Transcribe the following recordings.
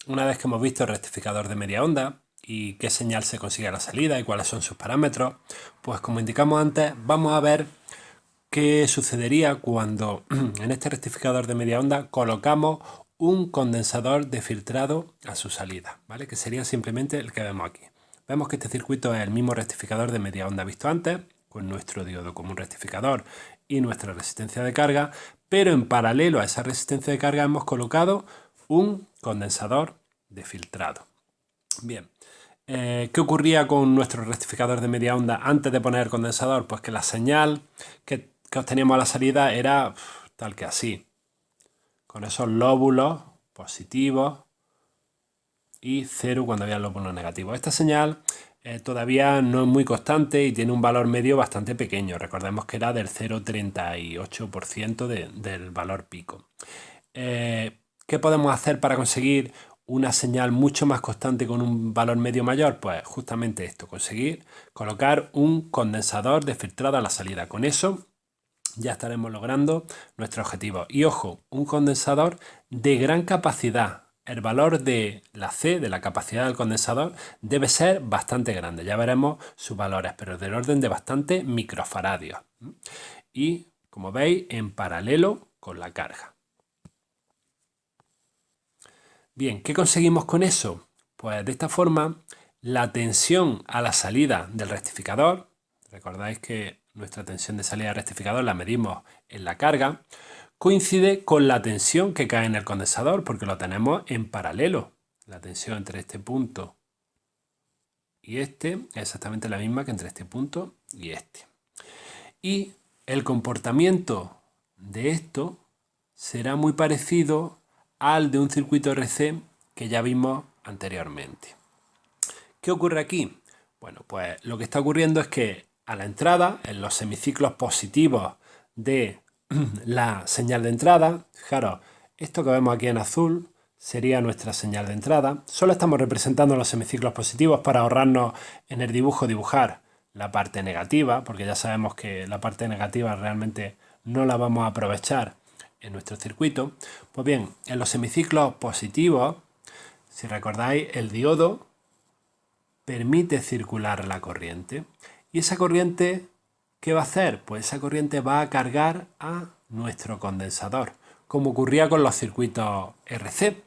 una vez que hemos visto el rectificador de media onda y qué señal se consigue a la salida y cuáles son sus parámetros, pues como indicamos antes, vamos a ver qué sucedería cuando en este rectificador de media onda colocamos un condensador de filtrado a su salida, ¿vale? Que sería simplemente el que vemos aquí. Vemos que este circuito es el mismo rectificador de media onda visto antes, con nuestro diodo como un rectificador y nuestra resistencia de carga, pero en paralelo a esa resistencia de carga hemos colocado un condensador de filtrado. Bien, ¿qué ocurría con nuestro rectificador de media onda antes de poner el condensador? Pues que la señal que obteníamos a la salida era tal que así, con esos lóbulos positivos y cero cuando había lóbulos negativos. Esta señal todavía no es muy constante y tiene un valor medio bastante pequeño. Recordemos que era del 0,38% del valor pico. ¿Qué podemos hacer para conseguir una señal mucho más constante con un valor medio mayor? Pues justamente esto, conseguir colocar un condensador de filtrado a la salida. Con eso ya estaremos logrando nuestro objetivo. Y ojo, un condensador de gran capacidad. El valor de la C, de la capacidad del condensador, debe ser bastante grande. Ya veremos sus valores, pero del orden de bastante microfaradios. Y, como veis, en paralelo con la carga. Bien, ¿qué conseguimos con eso? Pues de esta forma, la tensión a la salida del rectificador, recordáis que nuestra tensión de salida del rectificador la medimos en la carga, coincide con la tensión que cae en el condensador porque lo tenemos en paralelo. La tensión entre este punto y este es exactamente la misma que entre este punto y este. Y el comportamiento de esto será muy parecido al de un circuito RC que ya vimos anteriormente. ¿Qué ocurre aquí? Bueno, pues lo que está ocurriendo es que a la entrada, en los semiciclos positivos de la señal de entrada, fijaros, esto que vemos aquí en azul sería nuestra señal de entrada. Solo estamos representando los semiciclos positivos para ahorrarnos en el dibujo dibujar la parte negativa, porque ya sabemos que la parte negativa realmente no la vamos a aprovechar en nuestro circuito. Pues bien, en los semiciclos positivos, si recordáis, el diodo permite circular la corriente. ¿Y esa corriente qué va a hacer? Pues esa corriente va a cargar a nuestro condensador, como ocurría con los circuitos RC.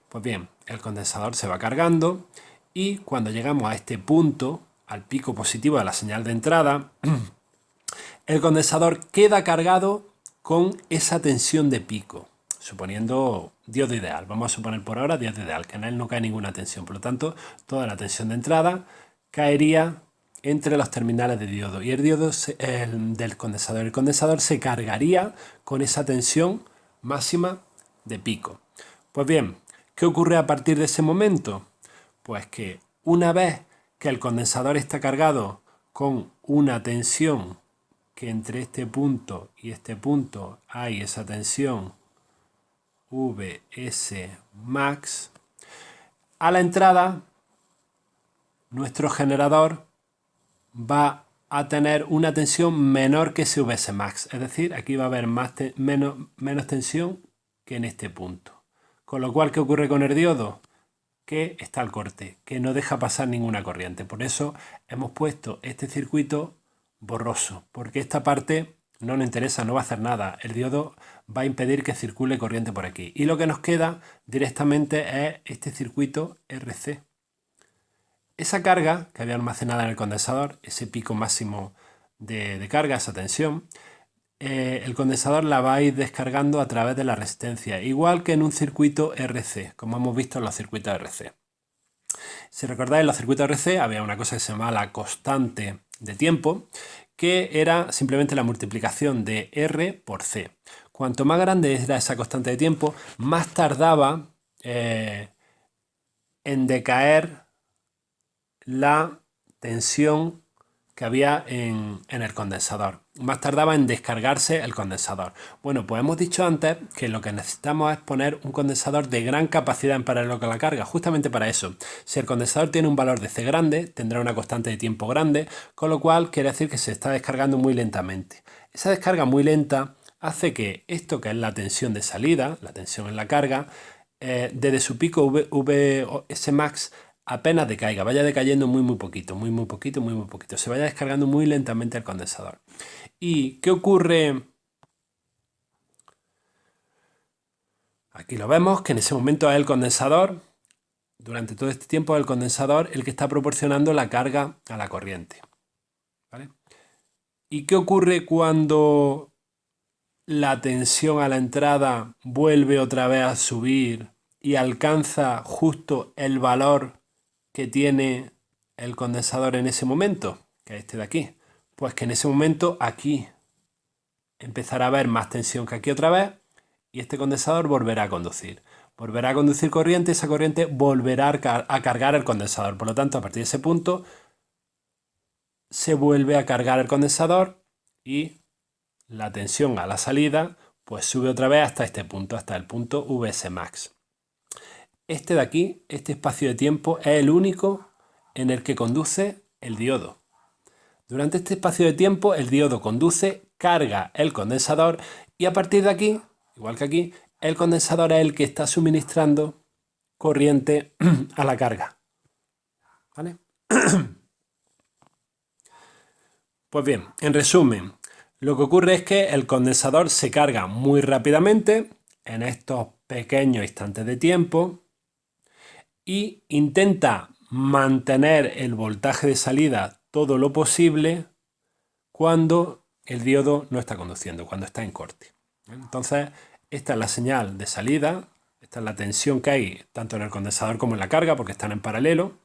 Pues bien, el condensador se va cargando y cuando llegamos a este punto, al pico positivo de la señal de entrada, el condensador queda cargado con esa tensión de pico, suponiendo diodo ideal. Vamos a suponer por ahora diodo ideal, que en él no cae ninguna tensión. Por lo tanto, toda la tensión de entrada caería entre los terminales de diodo y el diodo del condensador. El condensador se cargaría con esa tensión máxima de pico. Pues bien, ¿qué ocurre a partir de ese momento? Pues que una vez que el condensador está cargado con una tensión que entre este punto y este punto hay esa tensión Vs max, a la entrada nuestro generador va a tener una tensión menor que ese Vs max, es decir, aquí va a haber menos tensión que en este punto. Con lo cual, ¿qué ocurre con el diodo? Que está al corte, que no deja pasar ninguna corriente. Por eso hemos puesto este circuito borroso, porque esta parte no nos interesa, no va a hacer nada. El diodo va a impedir que circule corriente por aquí. Y lo que nos queda directamente es este circuito RC. Esa carga que había almacenada en el condensador, ese pico máximo de carga, esa tensión, el condensador la va a ir descargando a través de la resistencia, igual que en un circuito RC, como hemos visto en los circuitos RC. Si recordáis, en los circuitos RC había una cosa que se llamaba la constante de tiempo, que era simplemente la multiplicación de R por C. Cuanto más grande era esa constante de tiempo, más tardaba en decaer la tensión que había en el condensador. Más tardaba en descargarse el condensador. Bueno, pues hemos dicho antes que lo que necesitamos es poner un condensador de gran capacidad en paralelo con la carga, justamente para eso. Si el condensador tiene un valor de C grande, tendrá una constante de tiempo grande, con lo cual quiere decir que se está descargando muy lentamente. Esa descarga muy lenta hace que esto que es la tensión de salida, la tensión en la carga, desde su pico VS Max apenas decaiga, vaya decayendo muy poquito, muy poquito, se vaya descargando muy lentamente el condensador. ¿Y qué ocurre? Aquí lo vemos, que en ese momento es el condensador, durante todo este tiempo es el condensador el que está proporcionando la carga a la corriente. ¿Vale? ¿Y qué ocurre cuando la tensión a la entrada vuelve otra vez a subir y alcanza justo el valor que tiene el condensador en ese momento, que es este de aquí? Pues que en ese momento aquí empezará a haber más tensión que aquí otra vez y este condensador volverá a conducir. Volverá a conducir corriente y esa corriente volverá a cargar el condensador. Por lo tanto, a partir de ese punto se vuelve a cargar el condensador y la tensión a la salida pues sube otra vez hasta este punto, hasta el punto VS Max. Este de aquí, este espacio de tiempo, es el único en el que conduce el diodo. Durante este espacio de tiempo el diodo conduce, carga el condensador y a partir de aquí, igual que aquí, el condensador es el que está suministrando corriente a la carga. ¿Vale? Pues bien, en resumen, lo que ocurre es que el condensador se carga muy rápidamente en estos pequeños instantes de tiempo y intenta mantener el voltaje de salida todo lo posible cuando el diodo no está conduciendo, cuando está en corte. Entonces, esta es la señal de salida, esta es la tensión que hay tanto en el condensador como en la carga, porque están en paralelo,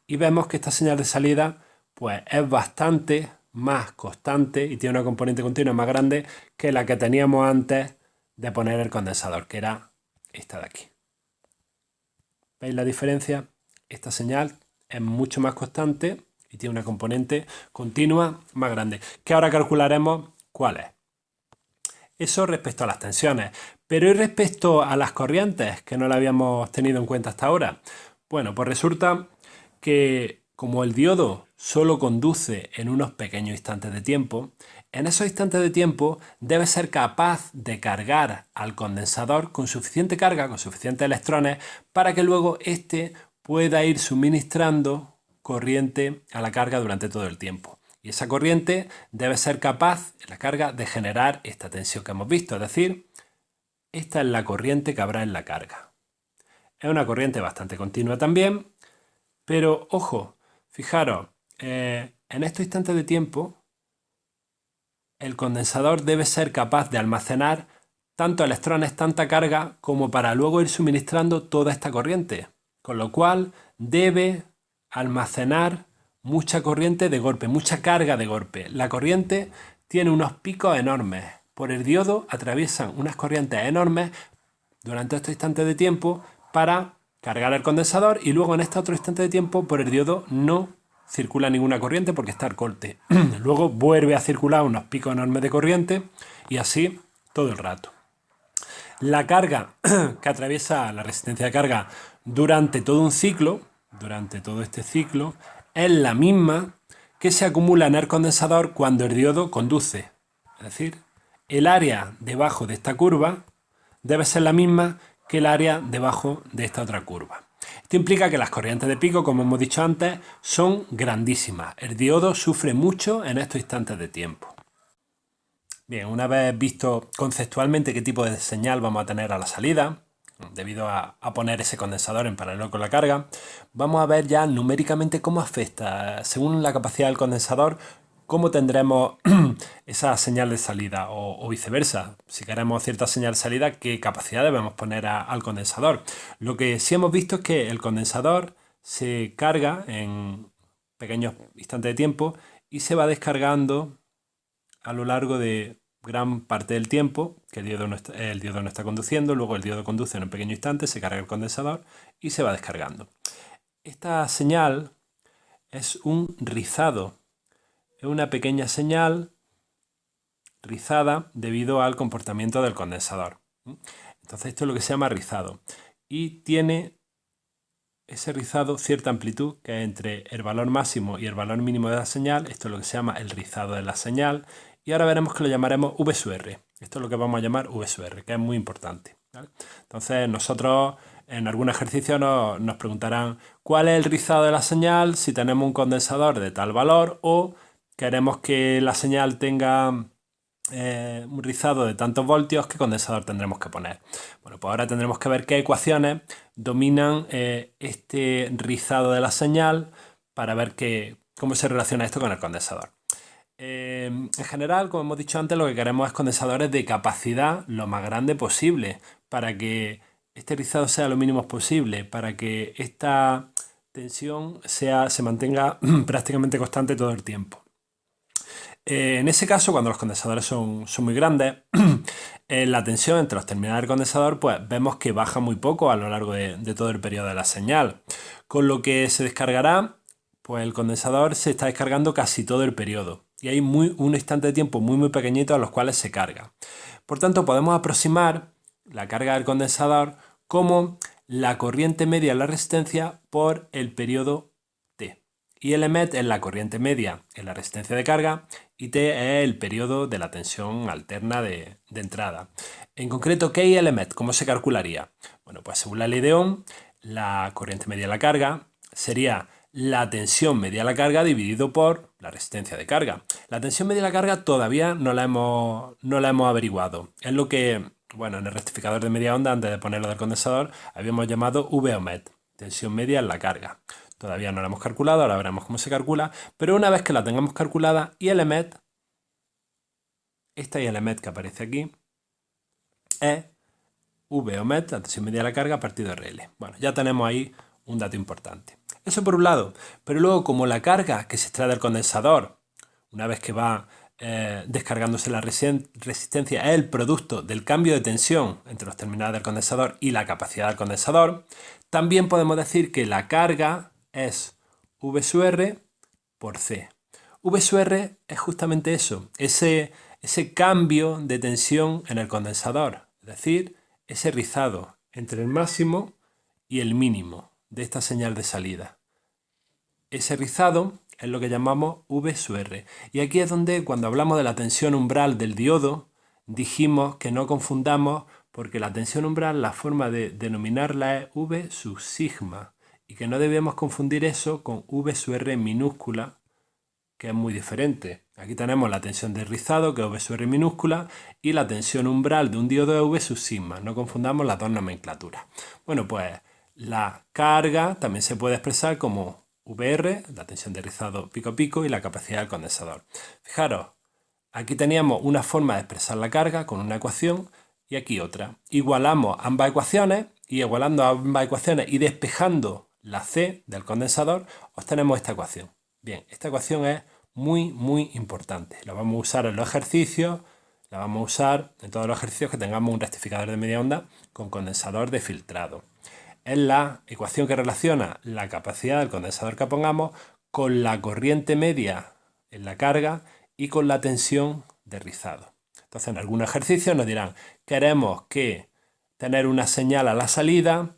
y vemos que esta señal de salida pues, es bastante más constante y tiene una componente continua más grande que la que teníamos antes de poner el condensador, que era esta de aquí. ¿Veis la diferencia? Esta señal es mucho más constante y tiene una componente continua más grande, que ahora calcularemos cuál es. Eso respecto a las tensiones. Pero ¿y respecto a las corrientes, que no la habíamos tenido en cuenta hasta ahora? Bueno, pues resulta que como el diodo solo conduce en unos pequeños instantes de tiempo, en esos instantes de tiempo debe ser capaz de cargar al condensador con suficiente carga, con suficientes electrones, para que luego éste pueda ir suministrando corriente a la carga durante todo el tiempo. Y esa corriente debe ser capaz, en la carga, de generar esta tensión que hemos visto, es decir, esta es la corriente que habrá en la carga. Es una corriente bastante continua también, pero ojo, fijaros, en estos instantes de tiempo el condensador debe ser capaz de almacenar tanto electrones, tanta carga, como para luego ir suministrando toda esta corriente. Con lo cual debe almacenar mucha corriente de golpe, mucha carga de golpe. La corriente tiene unos picos enormes. Por el diodo atraviesan unas corrientes enormes durante estos instantes de tiempo para cargar el condensador y luego en este otro instante de tiempo por el diodo no circula ninguna corriente porque está al corte. Luego vuelve a circular unos picos enormes de corriente y así todo el rato. La carga que atraviesa la resistencia de carga durante todo un ciclo, durante todo este ciclo, es la misma que se acumula en el condensador cuando el diodo conduce. Es decir, el área debajo de esta curva debe ser la misma que el área debajo de esta otra curva. Esto implica que las corrientes de pico, como hemos dicho antes, son grandísimas. El diodo sufre mucho en estos instantes de tiempo. Bien, una vez visto conceptualmente qué tipo de señal vamos a tener a la salida, debido a poner ese condensador en paralelo con la carga, vamos a ver ya numéricamente cómo afecta, según la capacidad del condensador, cómo tendremos esa señal de salida o viceversa. Si queremos cierta señal de salida, qué capacidad debemos poner al condensador. Lo que sí hemos visto es que el condensador se carga en pequeños instantes de tiempo y se va descargando a lo largo de gran parte del tiempo que el diodo no está conduciendo. Luego el diodo conduce en un pequeño instante, se carga el condensador y se va descargando. Esta señal es un rizado. Es una pequeña señal rizada debido al comportamiento del condensador. Entonces esto es lo que se llama rizado. Y tiene ese rizado cierta amplitud que es entre el valor máximo y el valor mínimo de la señal. Esto es lo que se llama el rizado de la señal. Y ahora veremos que lo llamaremos V sub R. Esto es lo que vamos a llamar V sub R, que es muy importante, ¿vale? Entonces nosotros en algún ejercicio nos preguntarán cuál es el rizado de la señal si tenemos un condensador de tal valor o queremos que la señal tenga un rizado de tantos voltios, ¿qué condensador tendremos que poner? Bueno, pues ahora tendremos que ver qué ecuaciones dominan este rizado de la señal para ver cómo se relaciona esto con el condensador. En general, como hemos dicho antes, lo que queremos es condensadores de capacidad lo más grande posible para que este rizado sea lo mínimo posible, para que esta tensión se mantenga prácticamente constante todo el tiempo. En ese caso, cuando los condensadores son muy grandes, la tensión entre los terminales del condensador, pues vemos que baja muy poco a lo largo de todo el periodo de la señal. Con lo que se descargará, pues el condensador se está descargando casi todo el periodo. Y hay un instante de tiempo muy pequeñito a los cuales se carga. Por tanto, podemos aproximar la carga del condensador como la corriente media de la resistencia por el periodo T. Y Lmet es la corriente media en la resistencia de carga y T es el periodo de la tensión alterna de entrada. En concreto, ¿qué es Lmet? ¿Cómo se calcularía? Bueno, pues según la ley de Ohm, la corriente media de la carga sería la tensión media de la carga dividido por la resistencia de carga. La tensión media de la carga todavía no la hemos averiguado. Es lo que, bueno, en el rectificador de media onda, antes de ponerlo del condensador, habíamos llamado VOHmet, tensión media en la carga. Todavía no la hemos calculado, ahora veremos cómo se calcula, pero una vez que la tengamos calculada, ILmet, esta ILmet que aparece aquí, es VOHmet, la tensión media de la carga, partido RL. Bueno, ya tenemos ahí un dato importante. Eso por un lado, pero luego como la carga que se extrae del condensador, una vez que va descargándose la resistencia, es el producto del cambio de tensión entre los terminales del condensador y la capacidad del condensador, también podemos decir que la carga es V sub R por C. V sub R es justamente eso, ese cambio de tensión en el condensador, es decir, ese rizado entre el máximo y el mínimo de esta señal de salida. Ese rizado es lo que llamamos V sub R. Y aquí es donde, cuando hablamos de la tensión umbral del diodo, dijimos que no confundamos porque la tensión umbral, la forma de denominarla es V sub sigma y que no debemos confundir eso con V sub R minúscula, que es muy diferente. Aquí tenemos la tensión de rizado, que es V sub R minúscula, y la tensión umbral de un diodo es V sub sigma. No confundamos las dos nomenclaturas. Bueno, pues la carga también se puede expresar como VR, la tensión de rizado pico a pico, y la capacidad del condensador. Fijaros, aquí teníamos una forma de expresar la carga con una ecuación y aquí otra. Igualamos ambas ecuaciones y igualando ambas ecuaciones y despejando la C del condensador, obtenemos esta ecuación. Bien, esta ecuación es muy importante. La vamos a usar en los ejercicios, la vamos a usar en todos los ejercicios que tengamos un rectificador de media onda con condensador de filtrado. Es la ecuación que relaciona la capacidad del condensador que pongamos con la corriente media en la carga y con la tensión de rizado. Entonces, en algún ejercicio nos dirán, queremos tener una señal a la salida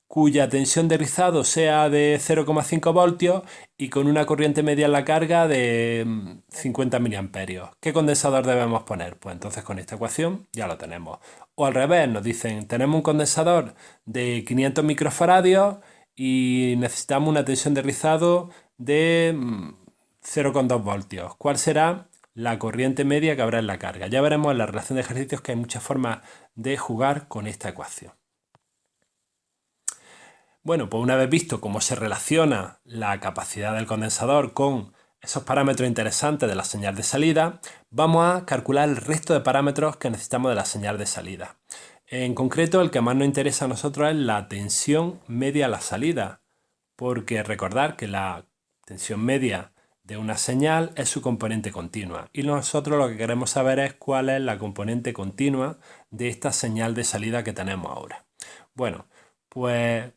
cuya tensión de rizado sea de 0,5 voltios y con una corriente media en la carga de 50 miliamperios. ¿Qué condensador debemos poner? Pues entonces con esta ecuación ya lo tenemos. O al revés, nos dicen, tenemos un condensador de 500 microfaradios y necesitamos una tensión de rizado de 0,2 voltios. ¿Cuál será la corriente media que habrá en la carga? Ya veremos en la relación de ejercicios que hay muchas formas de jugar con esta ecuación. Bueno, pues una vez visto cómo se relaciona la capacidad del condensador con esos parámetros interesantes de la señal de salida, vamos a calcular el resto de parámetros que necesitamos de la señal de salida. En concreto, el que más nos interesa a nosotros es la tensión media a la salida, porque recordar que la tensión media de una señal es su componente continua y nosotros lo que queremos saber es cuál es la componente continua de esta señal de salida que tenemos ahora. Bueno, pues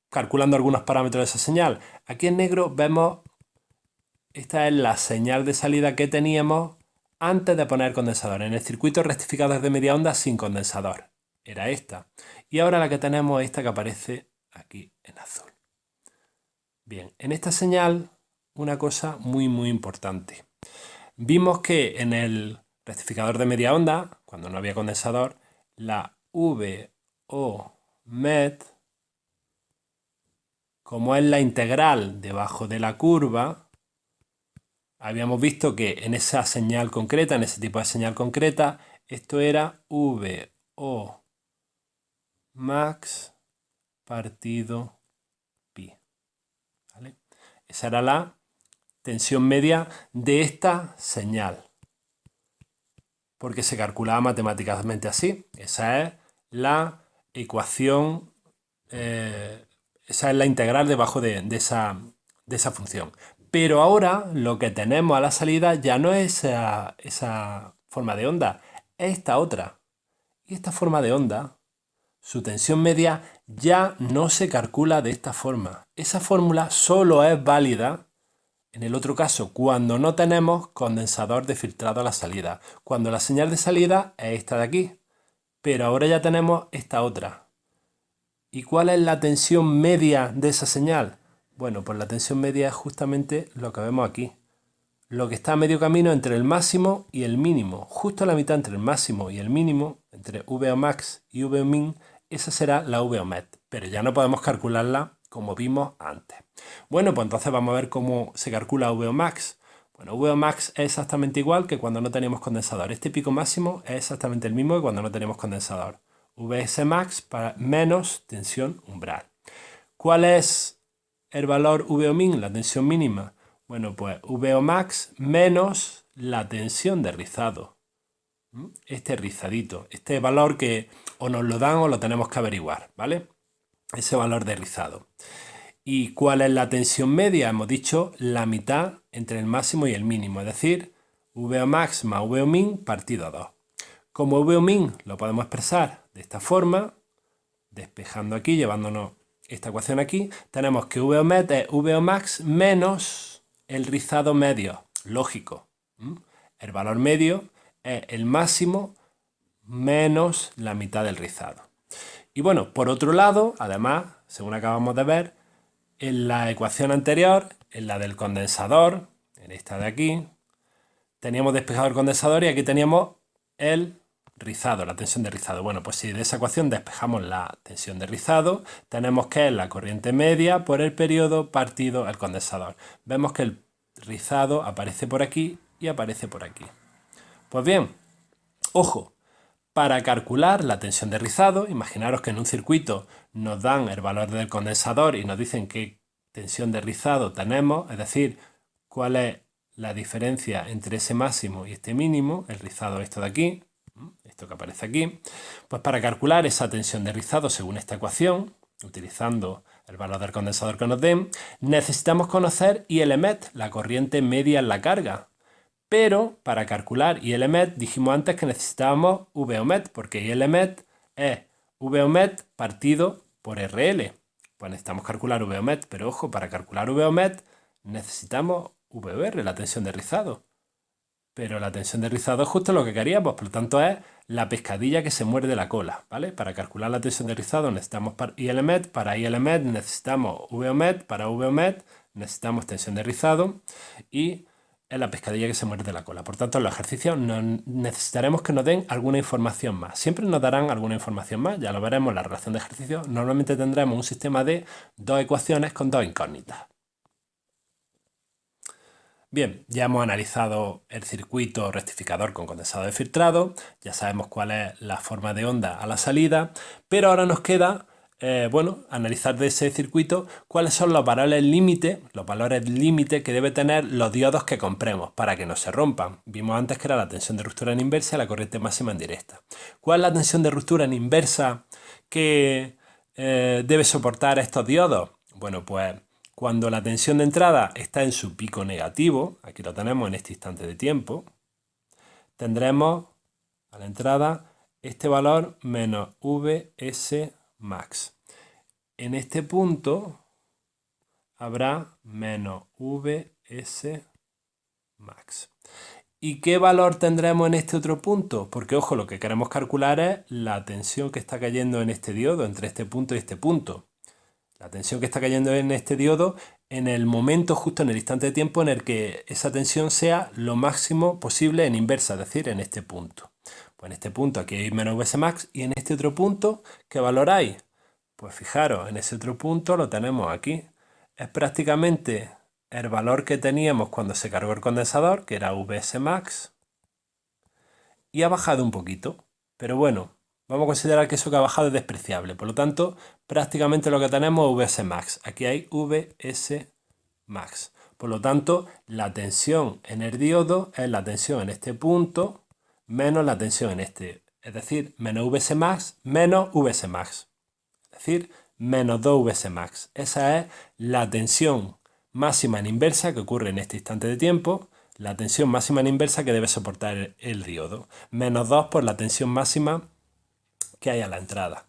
calculando algunos parámetros de esa señal. Aquí en negro vemos, esta es la señal de salida que teníamos antes de poner condensador. En el circuito rectificador de media onda sin condensador. Era esta. Y ahora la que tenemos es esta que aparece aquí en azul. Bien, en esta señal una cosa muy importante. Vimos que en el rectificador de media onda, cuando no había condensador, la VOHmet como es la integral debajo de la curva, habíamos visto que en esa señal concreta, en ese tipo de señal concreta, esto era VO max partido pi. ¿Vale? Esa era la tensión media de esta señal, porque se calculaba matemáticamente así. Esa es la ecuación, esa es la integral debajo de esa función. Pero ahora lo que tenemos a la salida ya no es esa forma de onda, es esta otra. Y esta forma de onda, su tensión media ya no se calcula de esta forma. Esa fórmula solo es válida en el otro caso cuando no tenemos condensador de filtrado a la salida. Cuando la señal de salida es esta de aquí. Pero ahora ya tenemos esta otra. ¿Y cuál es la tensión media de esa señal? Bueno, pues la tensión media es justamente lo que vemos aquí. Lo que está a medio camino entre el máximo y el mínimo. Justo a la mitad entre el máximo y el mínimo, entre VO max y VO min, esa será la VO met. Pero ya no podemos calcularla como vimos antes. Bueno, pues entonces vamos a ver cómo se calcula VO max. Bueno, VO max es exactamente igual que cuando no teníamos condensador. Este pico máximo es exactamente el mismo que cuando no teníamos condensador. Vs max menos tensión umbral. ¿Cuál es el valor VO min, la tensión mínima? Bueno, pues VO max menos la tensión de rizado. Este rizadito, este valor que o nos lo dan o lo tenemos que averiguar, ¿vale? Ese valor de rizado. ¿Y cuál es la tensión media? Hemos dicho la mitad entre el máximo y el mínimo, es decir, VO max más VO min partido 2. Como VO min lo podemos expresar de esta forma, despejando aquí, llevándonos esta ecuación aquí, tenemos que VO met es VO max menos el rizado medio, lógico. El valor medio es el máximo menos la mitad del rizado. Y bueno, por otro lado, además, según acabamos de ver, en la ecuación anterior, en la del condensador, en esta de aquí, teníamos despejado el condensador y aquí teníamos el rizado, la tensión de rizado. Bueno, pues si de esa ecuación despejamos la tensión de rizado, tenemos que es la corriente media por el periodo partido el condensador. Vemos que el rizado aparece por aquí y aparece por aquí. Pues bien, ojo, para calcular la tensión de rizado, imaginaros que en un circuito nos dan el valor del condensador y nos dicen qué tensión de rizado tenemos, es decir, cuál es la diferencia entre ese máximo y este mínimo, el rizado esto de aquí, esto que aparece aquí, pues para calcular esa tensión de rizado según esta ecuación, utilizando el valor del condensador que nos den, necesitamos conocer ILMET, la corriente media en la carga. Pero para calcular ILMET dijimos antes que necesitábamos VOMET, porque ILMET es VOMET partido por RL. Pues necesitamos calcular VOMET, pero ojo, para calcular VOMET necesitamos VOR, la tensión de rizado. Pero la tensión de rizado es justo lo que queríamos, por lo tanto es la pescadilla que se muerde la cola, ¿vale? Para calcular la tensión de rizado necesitamos ILMET, para ILMET necesitamos VOMET, para VOMET necesitamos tensión de rizado y es la pescadilla que se muerde la cola. Por tanto, en los ejercicios necesitaremos que nos den alguna información más. Siempre nos darán alguna información más, ya lo veremos en la relación de ejercicios. Normalmente tendremos un sistema de dos ecuaciones con dos incógnitas. Bien, ya hemos analizado el circuito rectificador con condensador de filtrado, ya sabemos cuál es la forma de onda a la salida, pero ahora nos queda analizar de ese circuito cuáles son los valores límite que debe tener los diodos que compremos para que no se rompan. Vimos antes que era la tensión de ruptura en inversa y la corriente máxima en directa. ¿Cuál es la tensión de ruptura en inversa que debe soportar estos diodos? Bueno, pues cuando la tensión de entrada está en su pico negativo, aquí lo tenemos en este instante de tiempo, tendremos a la entrada este valor menos Vs max. En este punto habrá menos Vs max. ¿Y qué valor tendremos en este otro punto? Porque, ojo, lo que queremos calcular es la tensión que está cayendo en este diodo, entre este punto y este punto. La tensión que está cayendo en este diodo en el momento, justo en el instante de tiempo en el que esa tensión sea lo máximo posible en inversa, es decir, en este punto. Pues en este punto aquí hay menos Vs max y en este otro punto, ¿qué valor hay? Pues fijaros, en ese otro punto lo tenemos aquí. es prácticamente el valor que teníamos cuando se cargó el condensador, que era Vs max, y ha bajado un poquito. Pero bueno, vamos a considerar que eso que ha bajado es despreciable. Por lo tanto, prácticamente lo que tenemos es Vs max. Aquí hay Vs max. Por lo tanto, la tensión en el diodo es la tensión en este punto menos la tensión en este. Es decir, menos Vs max menos Vs max. Es decir, menos 2 Vs max. Esa es la tensión máxima en inversa que ocurre en este instante de tiempo, la tensión máxima en inversa que debe soportar el diodo. Menos 2 por la tensión máxima que hay a la entrada.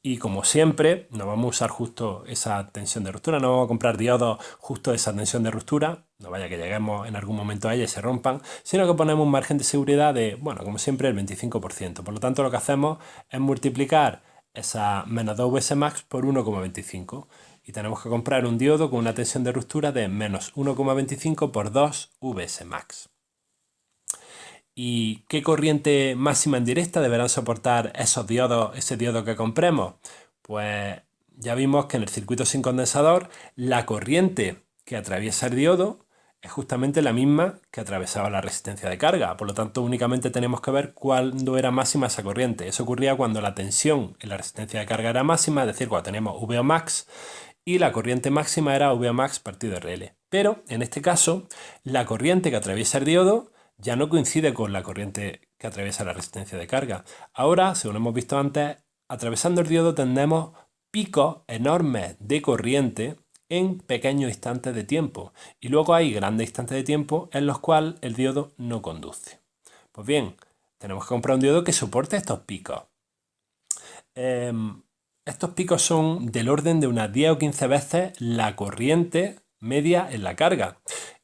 Y como siempre, no vamos a usar justo esa tensión de ruptura, no vamos a comprar diodos justo esa tensión de ruptura, no vaya que lleguemos en algún momento a ella y se rompan, sino que ponemos un margen de seguridad de, bueno, como siempre, el 25%. Por lo tanto, lo que hacemos es multiplicar esa menos 2 Vs max por 1,25 y tenemos que comprar un diodo con una tensión de ruptura de menos 1,25 por 2 Vs max. ¿Y qué corriente máxima en directa deberán soportar esos diodos, ese diodo que compremos? Pues ya vimos que en el circuito sin condensador la corriente que atraviesa el diodo es justamente la misma que atravesaba la resistencia de carga. Por lo tanto, únicamente tenemos que ver cuándo era máxima esa corriente. Eso ocurría cuando la tensión en la resistencia de carga era máxima, es decir, cuando teníamos VO max, y la corriente máxima era VO max partido RL. Pero en este caso, la corriente que atraviesa el diodo ya no coincide con la corriente que atraviesa la resistencia de carga. Ahora, según hemos visto antes, atravesando el diodo tendremos picos enormes de corriente en pequeños instantes de tiempo. Y luego hay grandes instantes de tiempo en los cuales el diodo no conduce. Pues bien, tenemos que comprar un diodo que soporte estos picos. Estos picos son del orden de unas 10 o 15 veces la corriente media en la carga.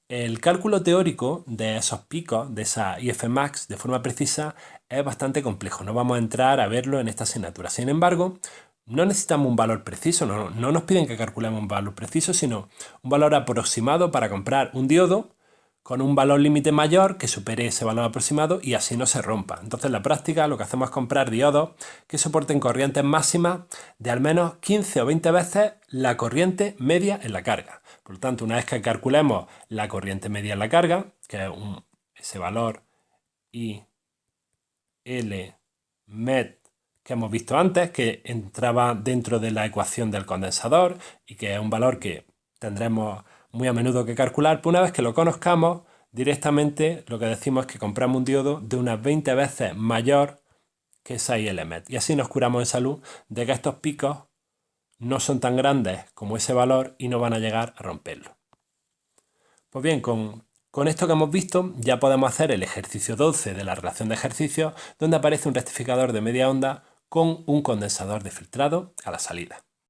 El cálculo teórico de esos picos, de esa IF max, de forma precisa, es bastante complejo. No vamos a entrar a verlo en esta asignatura. Sin embargo, no necesitamos un valor preciso, no nos piden que calculemos un valor preciso, sino un valor aproximado para comprar un diodo con un valor límite mayor que supere ese valor aproximado y así no se rompa. Entonces, en la práctica, lo que hacemos es comprar diodos que soporten corrientes máximas de al menos 15 o 20 veces la corriente media en la carga. Por lo tanto, una vez que calculemos la corriente media en la carga, que es ese valor IL MET que hemos visto antes, que entraba dentro de la ecuación del condensador y que es un valor que tendremos muy a menudo que calcular, pues una vez que lo conozcamos, directamente lo que decimos es que compramos un diodo de unas 20 veces mayor que esa IL MET. Y así nos curamos en salud de que estos picos no son tan grandes como ese valor y no van a llegar a romperlo. Pues bien, con esto que hemos visto ya podemos hacer el ejercicio 12 de la relación de ejercicios, donde aparece un rectificador de media onda con un condensador de filtrado a la salida.